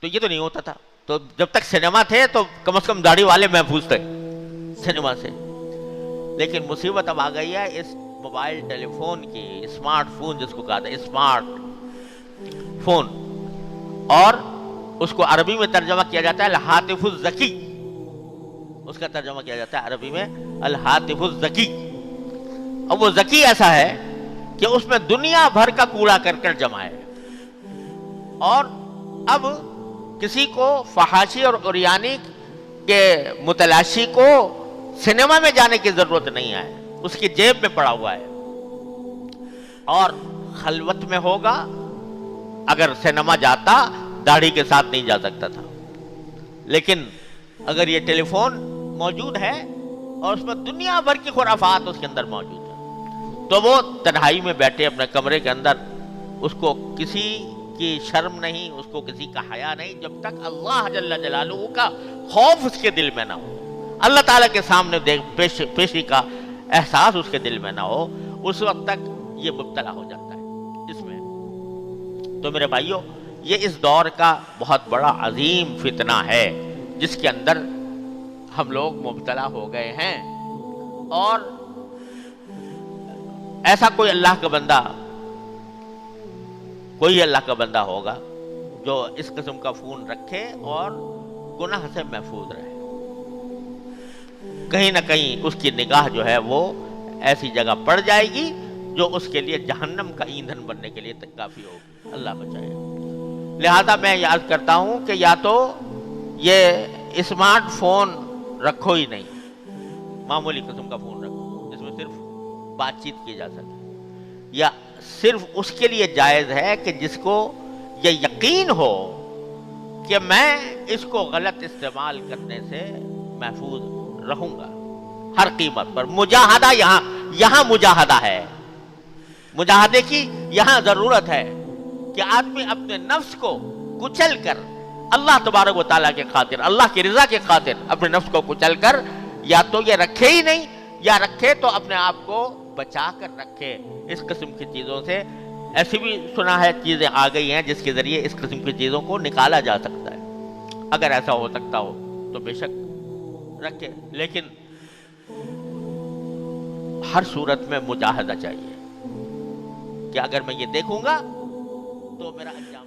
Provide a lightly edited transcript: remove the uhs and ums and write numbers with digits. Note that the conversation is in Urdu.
تو یہ تو نہیں ہوتا تھا. تو جب تک سنیما تھے تو کم از کم داڑھی والے محفوظ تھے سنیما سے. لیکن مصیبت اب آ گئی ہے اس موبائل ٹیلی فون کی, اسمارٹ فون جس کو کہا تھا اسمارٹ فون, اور اس کو عربی میں ترجمہ کیا جاتا ہے الہاتف الذکی. اس کا ترجمہ کیا جاتا ہے عربی میں الہاتف الذکی. اب وہ ذکی ایسا ہے کہ اس میں دنیا بھر کا کوڑا کرکٹ جمع ہے, اور اب کسی کو فحاشی اور عریانی کے متلاشی کو سنیما میں جانے کی ضرورت نہیں ہے, اس کی جیب میں پڑا ہوا ہے, اور خلوت میں ہوگا. اگر سنیما جاتا داڑھی کے ساتھ نہیں جا سکتا تھا, لیکن اگر یہ ٹیلی فون موجود ہے اور اس میں دنیا بھر کی خرافات اس کے اندر موجود ہے, تو وہ تنہائی میں بیٹھے اپنے کمرے کے اندر, اس کو کسی کی شرم نہیں, اس کو کسی کا حیا نہیں, جب تک اللہ جل جلالہ کا خوف اس کے دل میں نہ ہو, اللہ تعالیٰ کے سامنے پیشی کا احساس اس کے دل میں نہ ہو, اس وقت تک یہ مبتلا ہو جاتا ہے اس میں. تو میرے بھائیوں, یہ اس دور کا بہت بڑا عظیم فتنہ ہے جس کے اندر ہم لوگ مبتلا ہو گئے ہیں. اور ایسا کوئی اللہ کا بندہ ہوگا جو اس قسم کا فون رکھے اور گناہ سے محفوظ رہے. کہیں نہ کہیں اس کی نگاہ جو ہے وہ ایسی جگہ پڑ جائے گی جو اس کے لیے جہنم کا ایندھن بننے کے لیے کافی ہوگی. اللہ بچائے. لہذا میں یاد کرتا ہوں کہ یا تو یہ اسمارٹ فون رکھو ہی نہیں, معمولی قسم کا فون رکھو جس میں صرف بات چیت کی جا سکے, یا صرف اس کے لیے جائز ہے کہ جس کو یہ یقین ہو کہ میں اس کو غلط استعمال کرنے سے محفوظ رہوں گا ہر قیمت پر. مجاہدہ یہاں مجاہدہ ہے, مجاہدے کی یہاں ضرورت ہے کہ آدمی اپنے نفس کو کچل کر اللہ تبارک و تعالیٰ کے خاطر, اللہ کی رضا کے خاطر اپنے نفس کو کچل کر یا تو یہ رکھے ہی نہیں, یا رکھے تو اپنے آپ کو بچا کر رکھے اس قسم کی چیزوں سے. ایسی بھی سنا ہے چیزیں آ گئی ہیں جس کے ذریعے اس قسم کی چیزوں کو نکالا جا سکتا ہے. اگر ایسا ہو سکتا ہو تو بے شک رکھے, لیکن ہر صورت میں مجاہدہ چاہیے کہ اگر میں یہ دیکھوں گا تو میرا انجام